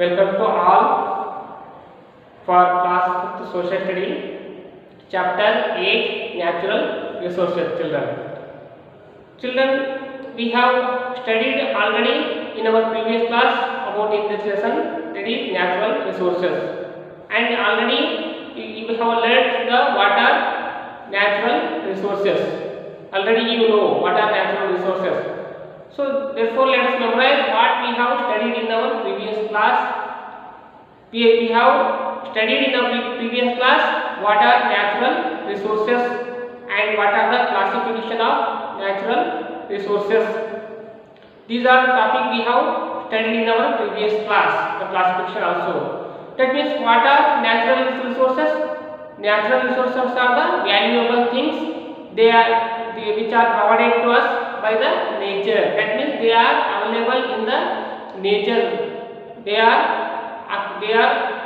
Welcome to all for class 5th social study chapter 8 natural resources. Children, we have studied already in our previous class about in this lesson, that is natural resources, and already we have learned the what are natural resources. Already you know what are natural resources. So therefore let us memorize what we have studied in our previous class. We have studied in our previous class what are natural resources and what are the classification of natural resources. These are the topic we have studied in our previous class, the classification also. That means what are natural resources? Natural resources are the valuable things which are provided to us by the nature. That means they are available in the nature. They are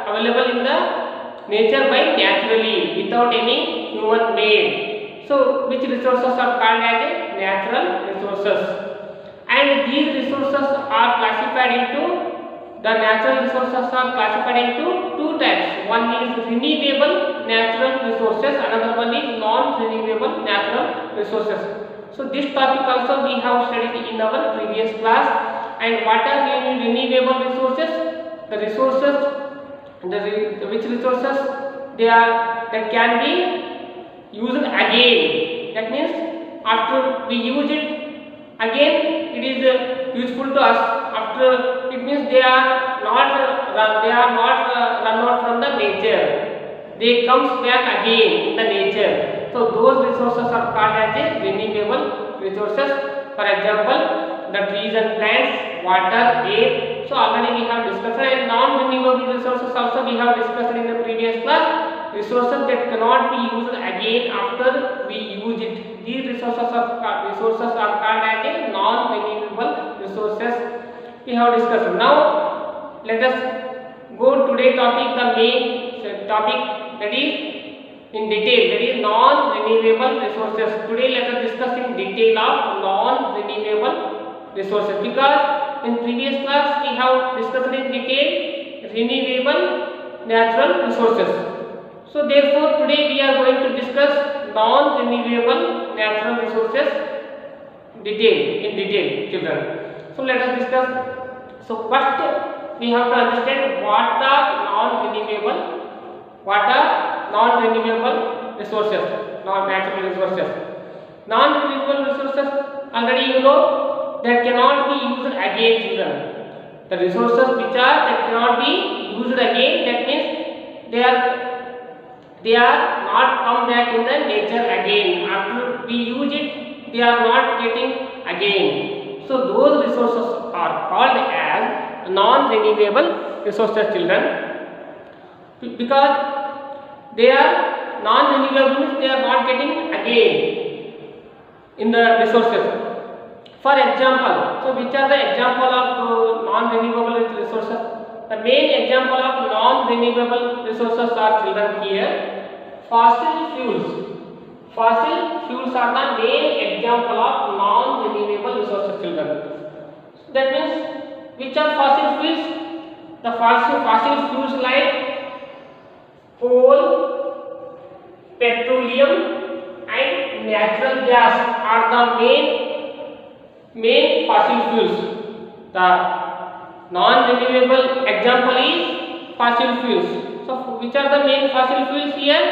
available in the nature by naturally without any human made. So which resources are called as natural resources? And these resources are classified into two types. One is renewable natural resources, another one is non-renewable natural resources. So this topic also we have studied in our previous class. And what are renewable resources? The resources, which resources they are that can be used again. That means after we use it again, it is useful to us. After it means they are not run out from the nature. They comes back again in the nature. So those resources are called as renewable resources. For example, the trees and plants, water, air. So already we have discussed. And non-renewable resources also we have discussed in the previous class. Resources that cannot be used again after we use it. These resources are called as non-renewable resources. We have discussed. Now let us go today topic, the main topic, that is in detail, that is non-renewable resources. Today let us discuss in detail of non-renewable resources, because in previous class we have discussed in detail renewable natural resources. So therefore today we are going to discuss non-renewable natural resources in detail, children. So let us discuss. So first we have to understand what are non-renewable resources, non-natural resources. Non-renewable resources, already you know, that cannot be used again, children. The resources that cannot be used again, that means they are not come back in the nature again. After we use it, they are not getting again. So those resources are called as non-renewable resources, children, because they are non-renewable, they are not getting again in the resources. For example, so which are the example of non-renewable resources? The main example of non-renewable resources are, children, here fossil fuels. Fossil fuels are the main example of non-renewable resources, children. So that means which are fossil fuels? The fossil fuels like coal, petroleum and natural gas are the main fossil fuels. The non-renewable example is fossil fuels. So which are the main fossil fuels here?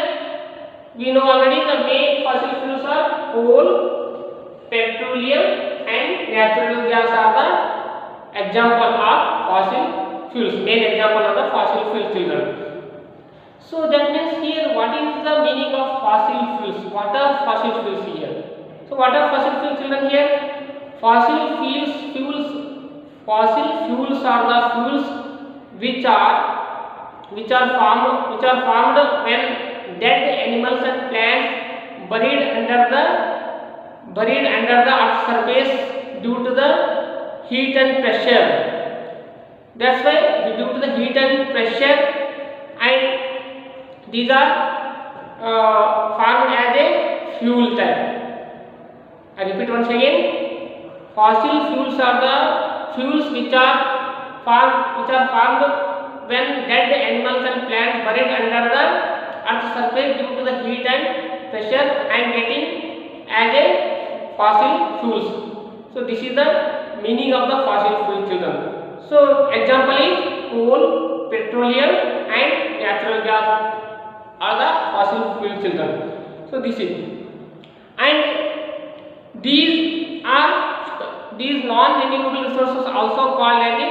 We know already the main fossil fuels are coal, petroleum and natural gas are the example of fossil fuels, main example of the fossil fuels, children. So that means here what is the meaning of fossil fuels? What are fossil fuels here? So what are fossil fuels, children, here? Fossil fuels are the fuels which are formed when dead animals and plants buried under the earth's surface due to the heat and pressure. That's why due to the heat and pressure, and these are formed as a fuel type. I repeat once again. Fossil fuels are the fuels which are formed when dead animals and plants buried under the earth's surface due to the heat and pressure and getting as a fossil fuels. So this is the meaning of the fossil fuel, children. So example is coal, petroleum and natural gas are the fossil fuel, children. So this is, and these non-renewable resources also called as a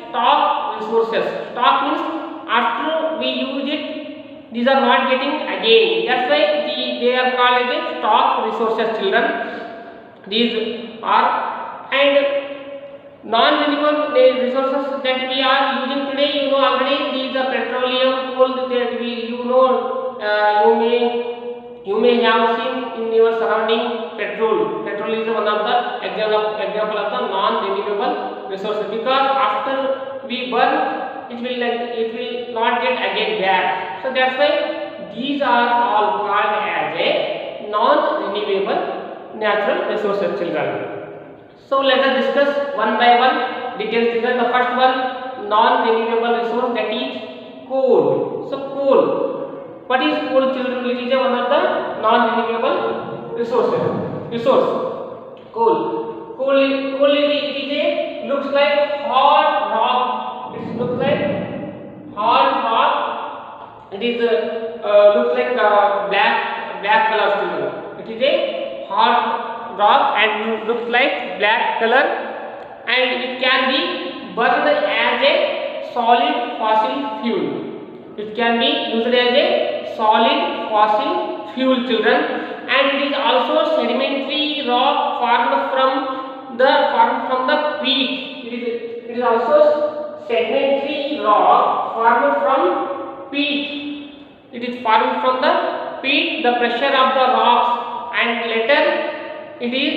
stock resources. Stock means after we use it, these are not getting again. That's why they are called as a stock resources, children. These are, and non-renewable resources that we are using today, you know already, these are petroleum, coal that we, you may have seen in your surrounding petrol. Petrol is one of the example of the non-renewable resources, because after we burn it will not get again back. So that's why these are all called as a non-renewable natural resources, children. So let us discuss one by one details, children. The first one, non-renewable resource, that is coal. So coal, what is coal, children? It is one of the non-renewable resources. Coal it is a, looks like hard rock. It looks like hard rock. It is looks like black color, children. It is a hard rock and looks like black color, and it can be burned as a solid fossil fuel. It can be used as a solid fossil fuel, children. And it is also sedimentary rock formed from the peat. It is also sedimentary rock formed from peat. It is formed from the peat, the pressure of the rocks, and later it is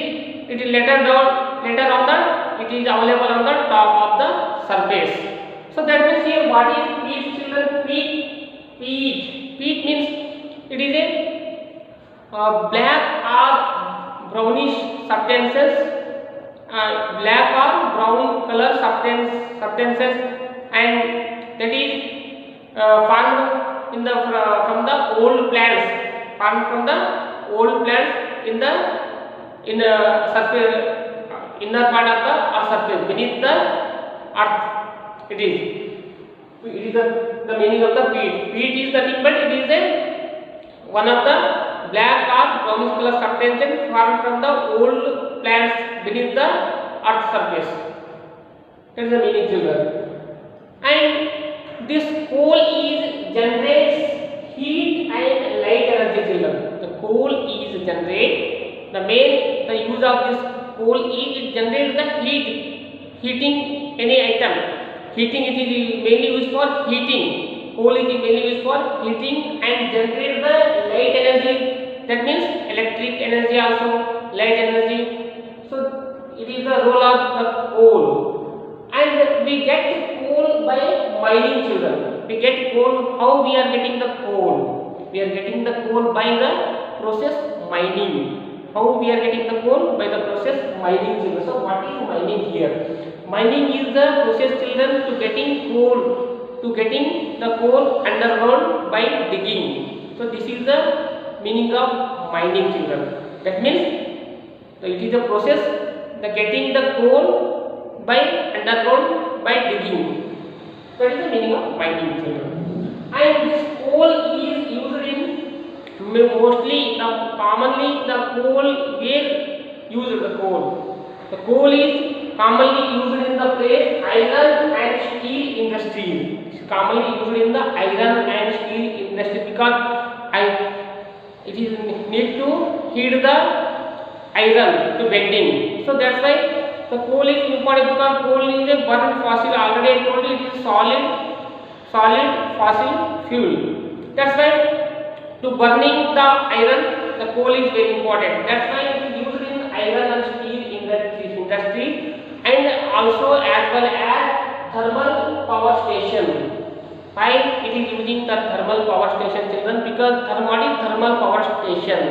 available on the top of the surface. So that means here, what is peat, children? Peat means it is a black or brownish substances, black or brown color substances, and that is formed from the old plants, in the surface, inner part of the surface, beneath the earth. It is the meaning of the peat. Peat is nothing but it is one of the black or brownish color substances formed from the old plants beneath the earth's surface. That is the meaning, children. And this coal generates heat and light energy, children. The coal the use of this coal is it generates the heating any item. Heating, it is mainly used for heating. Coal is mainly used for heating and generate the light energy. That means electric energy, also light energy. So it is the role of the coal. And we get coal by mining, children. We get coal. How we are getting the coal? We are getting the coal by the process mining. How we are getting the coal? By the process mining, children. So what is mining here? Mining is the process, children, to getting the coal underground by digging. So this is the meaning of mining, children. That means it is a process, the getting the coal by underground by digging. That is the meaning of mining, children. And this coal is used in commonly the coal where used the coal. The coal is commonly used in the place iron and steel industry. It is commonly used in the iron and steel industry because it is need to heat the iron to bending. So that's why the coal is important, because coal is a burned fossil. Already I told you it is solid fossil fuel. That's why to burning the iron, the coal is very important. That's why it is used in iron and steel industry, and also as well as thermal power station. Why it is using the thermal power station, children? Because what is thermal power station?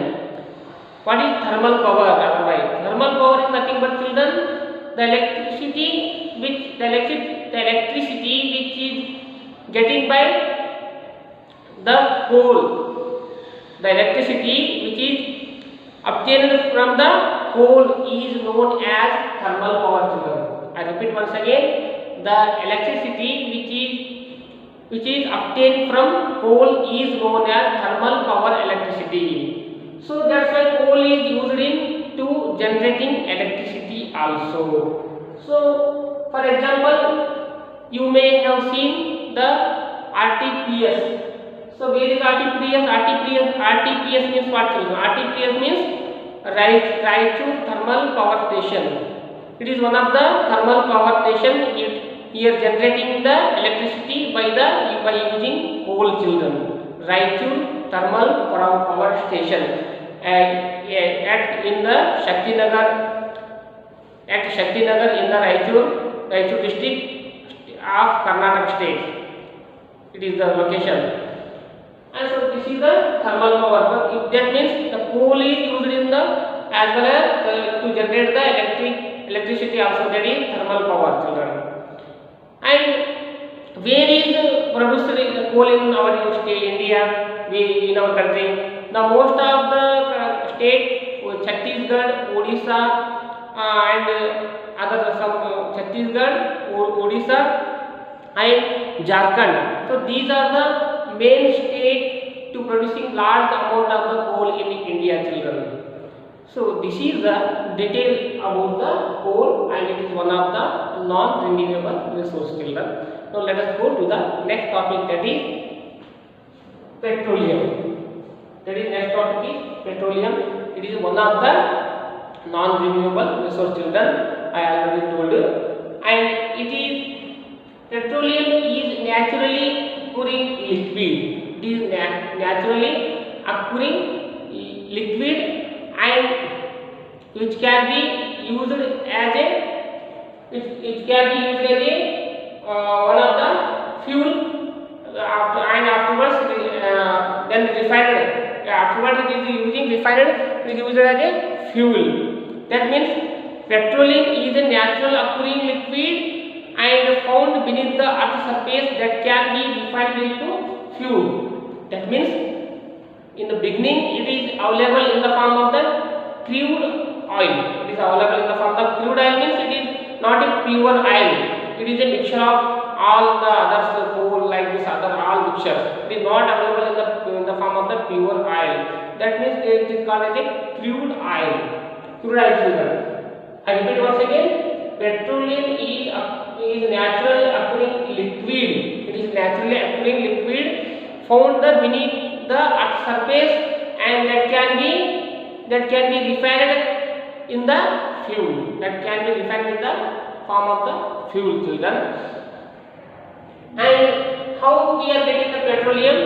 What is thermal power? Otherwise, thermal power is nothing but, children, the electricity which is getting by the coal. The electricity which is obtained from the coal is known as thermal power, children. I repeat once again, the electricity which is obtained from coal is known as thermal power electricity. So that's why coal is used in to generating electricity also. So for example, you may have seen the RTPS. So where is RTPS? RTPS means what, children? RTPS means Raichur Thermal Power Station. It is one of the thermal power station. Here generating the electricity by using coal, children. Raichur Thermal Power Station in the Shaktinagar in the Raichur district of Karnataka state. It is the location. And so this is the thermal power. That means the coal is used in the as well as to generate the electricity also, that is thermal power, children. And where is produced coal in our state, India, in our country? The most of the state, Chhattisgarh, Odisha, and other some Chhattisgarh, Odisha, and Jharkhand. So these are the main state to producing large amount of the coal in India, children. So this is the detail about the coal, and it is one of the non-renewable resource, children. Now let us go to the next topic, that is petroleum. That is next topic is petroleum. It is one of the non-renewable resource, children. I already told you. And it is petroleum is naturally occurring liquid. It is naturally occurring liquid, and which can be used as a one of the fuel afterwards then refined. Afterwards it is using refined, it is used as a fuel. That means petroleum is a natural occurring liquid and found beneath the earth's surface that can be refined into fuel. That means in the beginning it is available in the form of the crude oil. It is available in the form of crude oil, means it is not a pure oil. It is a mixture of all the others, coal like this other all mixtures. It is not available in the form of the pure oil. That means it is called as a crude oil. Crude oil, children. I repeat once again. Petroleum is naturally occurring liquid. It is naturally occurring liquid found beneath the earth's surface, and that can be refined in the fuel. That can be refined in the form of the fuel, children. And how we are getting the petroleum?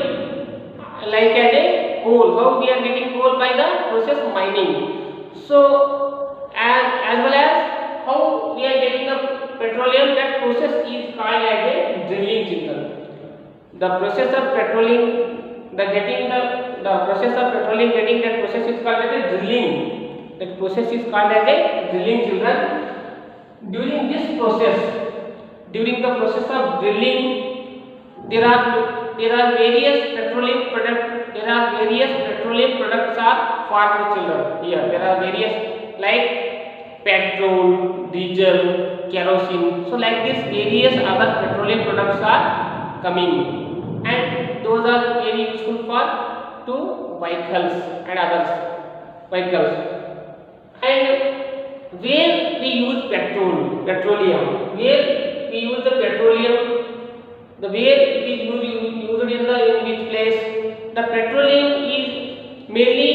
Like as a coal. How we are getting coal? By the process mining. So as well as how we are getting the petroleum, that process is called as a drilling, children. The process of petroleum, getting that process is called as a drilling. That process is called as a drilling, children. During the process of drilling, there are various petroleum products are formed, children. Here there are various like petrol, diesel, kerosene. So like this, various other petroleum products are coming, and those are very useful for to vehicles and others vehicles. And where we use petroleum, where we use the petroleum, the where it is used in which place? The petroleum is mainly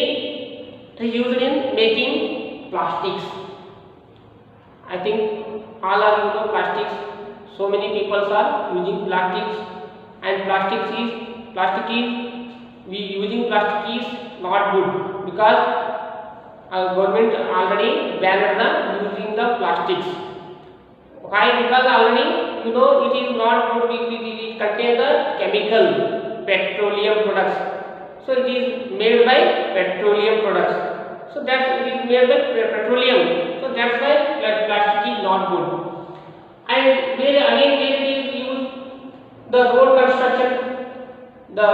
used in making plastics. I think all are plastics. So many people are using plastics, and using plastic is not good, because government already banned the using the plastics. Why? Because already it is not good. It contains the chemical petroleum products. So it is made by petroleum products. So that it is made by petroleum. So that's why plastic is not good. And where it is used, the road construction. the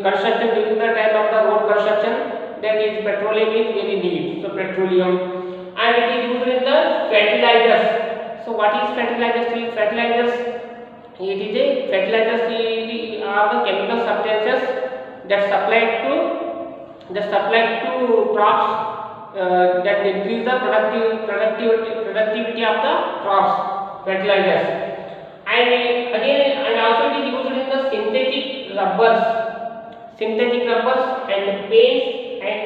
construction during the time of the road construction, that is petroleum is very needed. So petroleum, and it is used in the fertilizers. So what is fertilizers? Fertilizers, it is a fertilizers are the chemical substances that supplied to crops that increase the productivity of the crops. Fertilizers. And again, and also it is used in the synthetic rubbers and paints and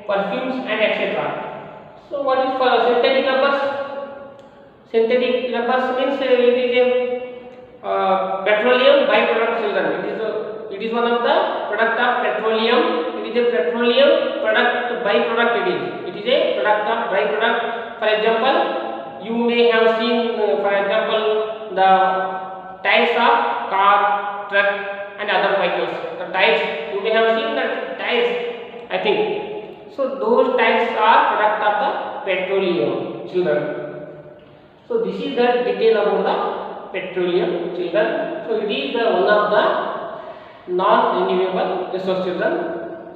perfumes and etc. So what is for synthetic rubbers? Synthetic rubbers means it is a petroleum byproduct, children. It is one of the product of petroleum. It is a petroleum product byproduct. It is a product of byproduct. For example, you may have seen, for example, the tires of car, truck and other vehicles. The tires, you may have seen the tires, I think. So those tires are product of the petroleum, children. So this is the detail about the petroleum, children. So it is one of the non-renewable resource, children.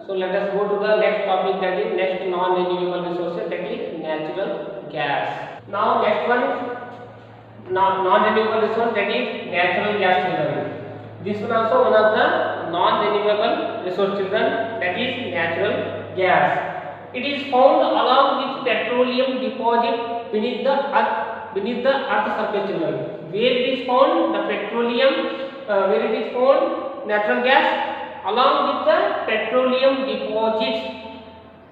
So let us go to the next topic, that is next non-renewable resources, that is natural gas. Now next one, non-renewable resource, that is natural gas, children. This one also one of the non-renewable resource, children, that is natural gas. It is found along with petroleum deposit beneath the earth surface, children. Where it is found? The petroleum, where it is found? Natural gas along with the petroleum deposits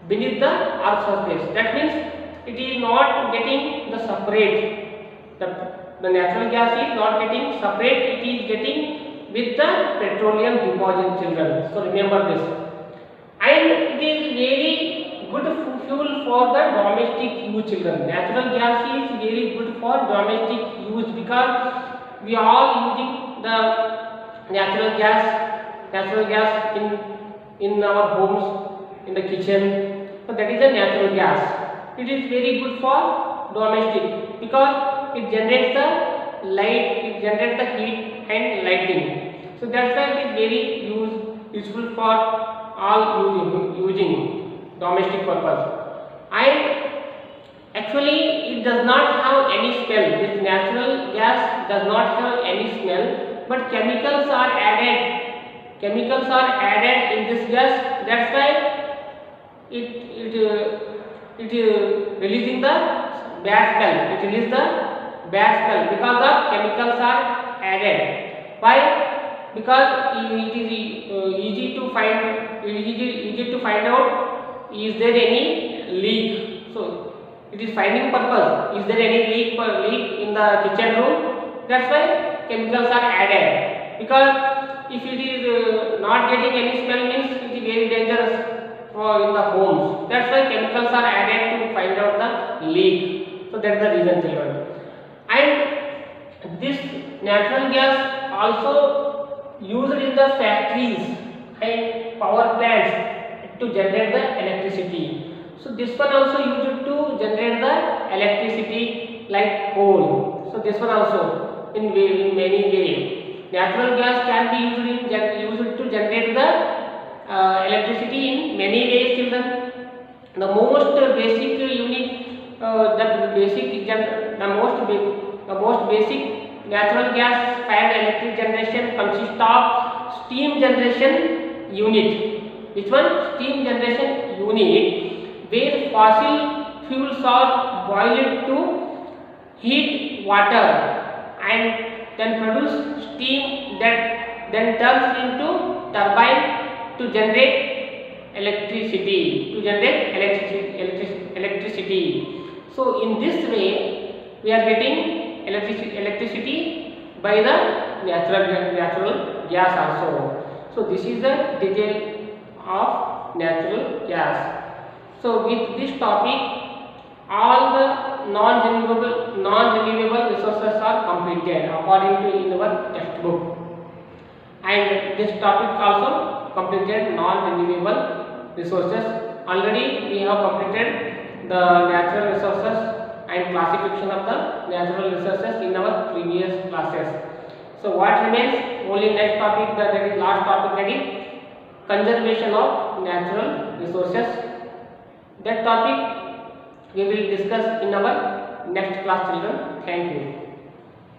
beneath the earth surface. That means it is not getting the separate. The natural gas is not getting separate, it is getting with the petroleum deposit, children. So remember this. And it is very good fuel for the domestic use, children. Natural gas is very good for domestic use because we are all using the natural gas in our homes, in the kitchen. So that is a natural gas. It is very good for domestic because it generates the light, it generates the heat and lighting. So that's why it is very useful for all using domestic purpose. And actually it does not have any smell. This natural gas does not have any smell, but chemicals are added in this gas. That's why it releasing the bad smell. It releases the bad smell because the chemicals are added. Why? Because it is easy to find out is there any leak. So it is finding purpose. Is there any leak in the kitchen room? That's why chemicals are added. Because if it is not getting any smell, means it is very dangerous in the homes. That's why chemicals are added to find out the leak. So that's the reason, children. And this natural gas also used in the factories and power plants to generate the electricity. So this one also used to generate the electricity like coal. So this one also in many ways. Natural gas can be used to generate the electricity in many ways, children. The most basic unit, the most basic natural gas fired electric generation consists of steam generation unit. Which one? Steam generation unit, where fossil fuels are boiled to heat water and then produce steam that then turns into turbine to generate electricity. So in this way we are getting electricity by the natural gas also. So this is the detail of natural gas. So with this topic, all the non-renewable resources are completed according to in our textbook. And this topic also completed non-renewable resources. Already we have completed the natural resources and classification of the natural resources in our previous classes. So what remains? Only next topic, that is last topic, that is conservation of natural resources. That topic we will discuss in our next class, children. Thank you.